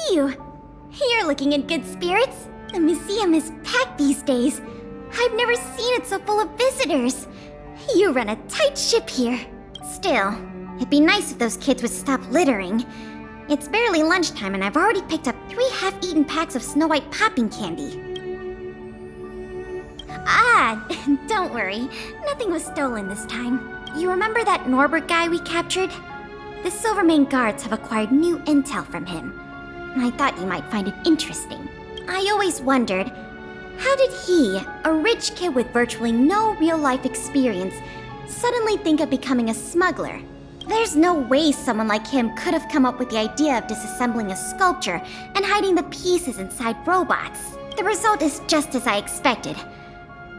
Phew! You're looking in good spirits. The museum is packed these days. I've never seen it so full of visitors. You run a tight ship here. Still, it'd be nice if those kids would stop littering. It's barely lunchtime and I've already picked up 3 half-eaten packs of Snow White popping candy. Ah, don't worry. Nothing was stolen this time. You remember that Norbert guy we captured? The Silvermane guards have acquired new intel from him. I thought you might find it interesting. I always wondered, how did he, a rich kid with virtually no real-life experience, suddenly think of becoming a smuggler? There's no way someone like him could have come up with the idea of disassembling a sculpture and hiding the pieces inside robots. The result is just as I expected.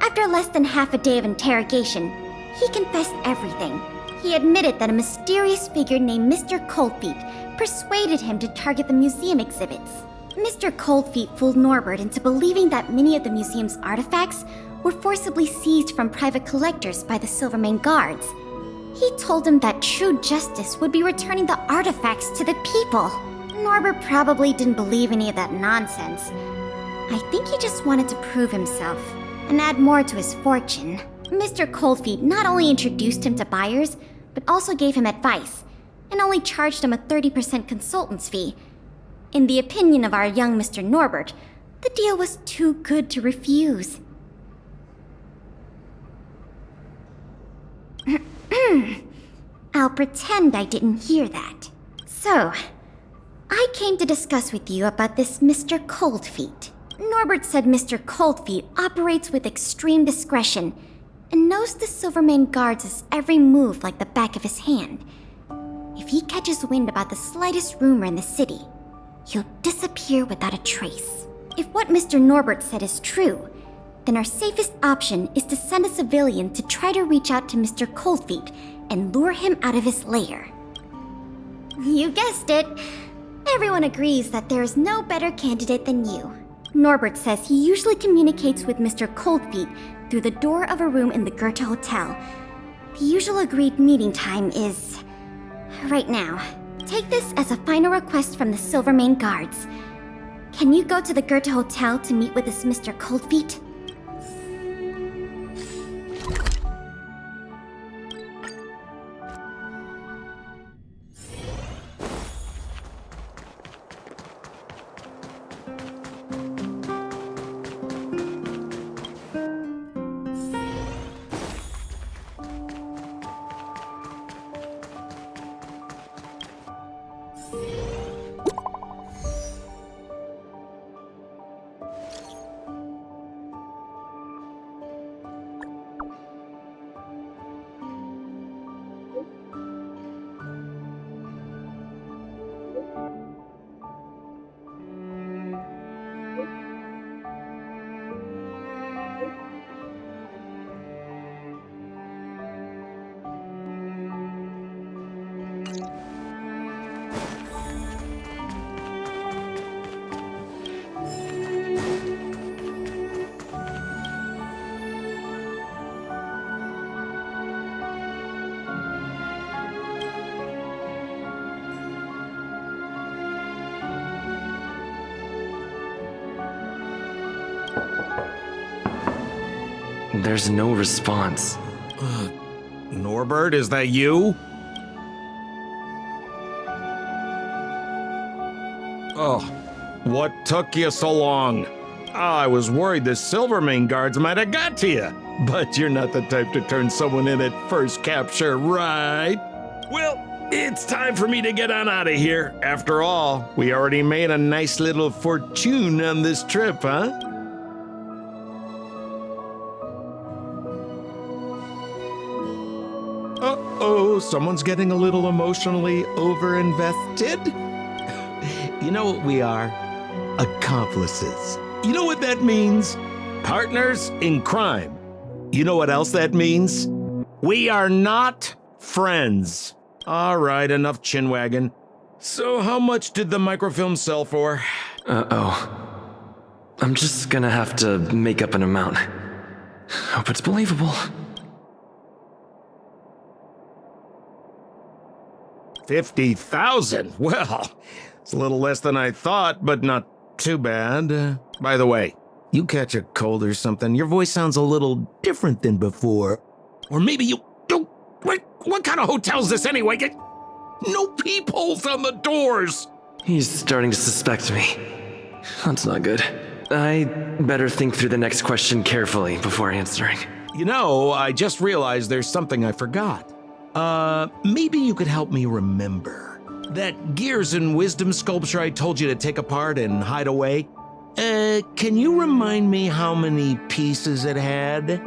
After less than half a day of interrogation, he confessed everything. He admitted that a mysterious figure named Mr. Coldfeet persuaded him to target the museum exhibits. Mr. Coldfeet fooled Norbert into believing that many of the museum's artifacts were forcibly seized from private collectors by the Silvermane guards. He told him that true justice would be returning the artifacts to the people. Norbert probably didn't believe any of that nonsense. I think he just wanted to prove himself and add more to his fortune. Mr. Coldfeet not only introduced him to buyers, but also gave him advice, and only charged him a 30% consultant's fee. In the opinion of our young Mr. Norbert, the deal was too good to refuse. I'll pretend I didn't hear that. So, I came to discuss with you about this Mr. Coldfeet. Norbert said Mr. Coldfeet operates with extreme discretion and knows the Silvermane guards' every move like the back of his hand. If he catches wind about the slightest rumor in the city, he'll disappear without a trace. If what Mr. Norbert said is true, then our safest option is to send a civilian to try to reach out to Mr. Coldfeet and lure him out of his lair. You guessed it. Everyone agrees that there is no better candidate than you. Norbert says he usually communicates with Mr. Coldfeet through the door of a room in the Goethe Hotel. The usual agreed meeting time is right now. Take this as a final request from the Silvermane guards. Can you go to the Goethe Hotel to meet with this Mr. Coldfeet? There's no response. Norbert, is that you? Oh, what took you so long? I was worried the Silvermane guards might have got to you. But you're not the type to turn someone in at first capture, right? Well, it's time for me to get on out of here. After all, we already made a nice little fortune on this trip, huh? Uh-oh, someone's getting a little emotionally overinvested. You know what we are? Accomplices. You know what that means? Partners in crime. You know what else that means? We are not friends. All right, enough chinwagging. So how much did the microfilm sell for? Uh-oh. I'm just gonna have to make up an amount. Hope it's believable. 50,000? Well, it's a little less than I thought, but not too bad. By the way, you catch a cold or something, your voice sounds a little different than before. Or maybe you... What kind of hotel's this anyway? No peepholes on the doors! He's starting to suspect me. That's not good. I better think through the next question carefully before answering. You know, I just realized there's something I forgot. Maybe you could help me remember. That Gears and Wisdom sculpture I told you to take apart and hide away? Can you remind me how many pieces it had?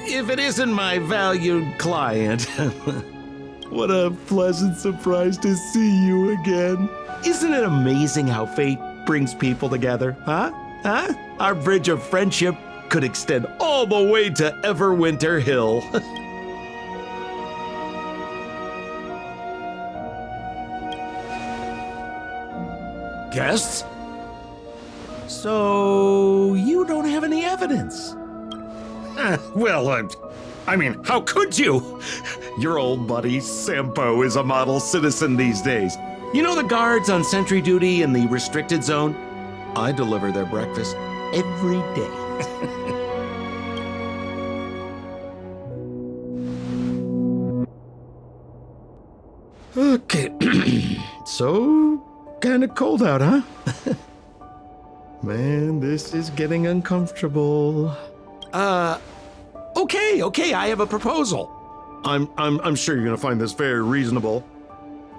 If it isn't my valued client. What a pleasant surprise to see you again. Isn't it amazing how fate brings people together, huh? Our bridge of friendship could extend all the way to Everwinter Hill. Guests? So, you don't have any evidence? Well, I mean, how could you? Your old buddy, Sampo, is a model citizen these days. You know the guards on sentry duty in the restricted zone? I deliver their breakfast every day. Okay, so kinda cold out, huh? Man, this is getting uncomfortable. Okay, I have a proposal. I'm sure you're gonna find this very reasonable.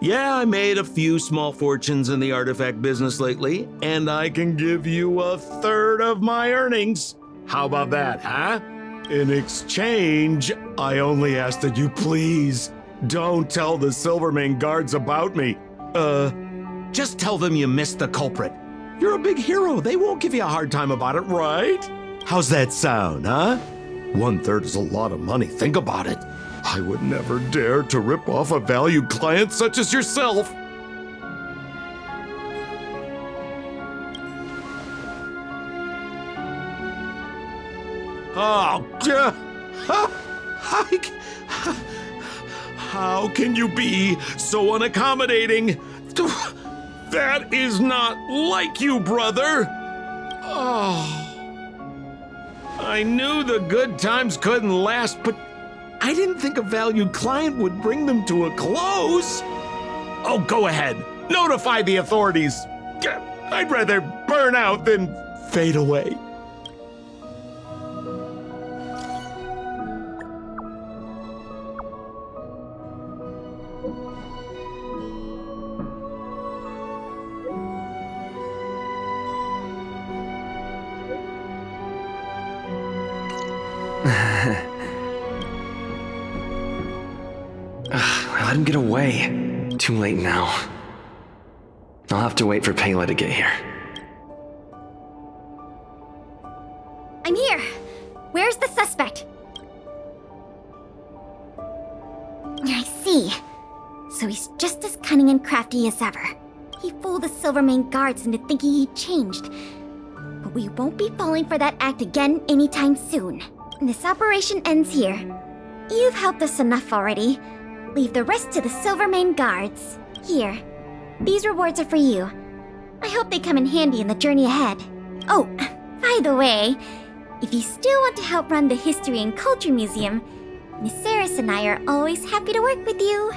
Yeah, I made a few small fortunes in the artifact business lately, and I can give you a third of my earnings. How about that, huh? In exchange, I only ask that you please don't tell the Silvermane guards about me. Just tell them you missed the culprit. You're a big hero. They won't give you a hard time about it, right? How's that sound, huh? 1/3 is a lot of money. Think about it. I would never dare to rip off a valued client such as yourself. Oh, how can you be so unaccommodating? That is not like you, brother. Oh. I knew the good times couldn't last, but I didn't think a valued client would bring them to a close. Oh, go ahead. Notify the authorities. I'd rather burn out than fade away. Let him get away. Too late now. I'll have to wait for Pela to get here. I'm here. Where's the suspect? I see. So he's just as cunning and crafty as ever. He fooled the Silvermane guards into thinking he changed. But we won't be falling for that act again anytime soon. This operation ends here. You've helped us enough already. Leave the rest to the Silvermane guards. Here. These rewards are for you. I hope they come in handy in the journey ahead. Oh, by the way, if you still want to help run the History and Culture Museum, Miss Eris and I are always happy to work with you.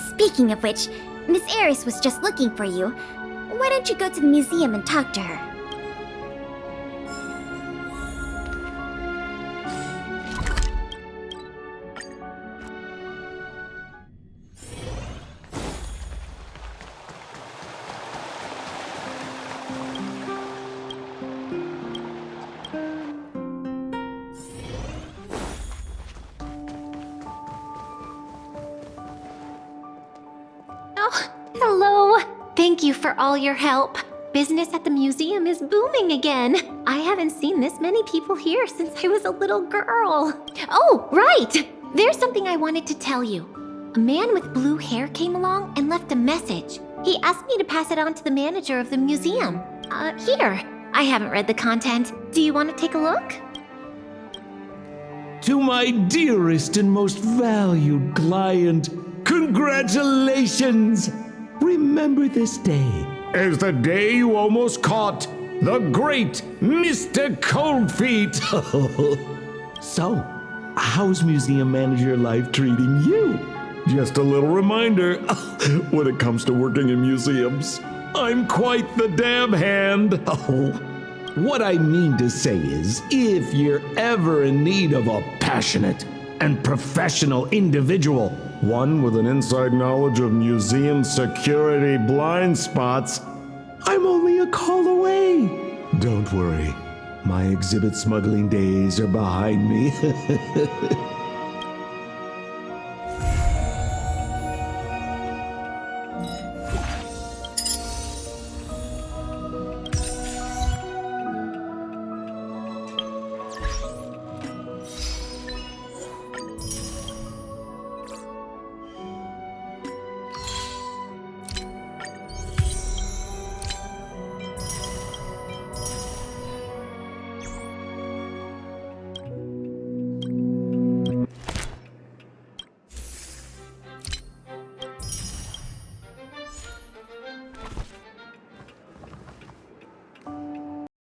Speaking of which, Miss Eris was just looking for you. Why don't you go to the museum and talk to her? Thank you for all your help. Business at the museum is booming again. I haven't seen this many people here since I was a little girl. Oh, right! There's something I wanted to tell you. A man with blue hair came along and left a message. He asked me to pass it on to the manager of the museum. Here. I haven't read the content. Do you want to take a look? To my dearest and most valued client, congratulations! Remember this day as the day you almost caught the great Mr. Coldfeet. So, how's museum manager life treating you? Just a little reminder, when it comes to working in museums, I'm quite the dab hand. What I mean to say is, if you're ever in need of a passionate and professional individual, one with an inside knowledge of museum security blind spots, I'm only a call away. Don't worry, my exhibit smuggling days are behind me.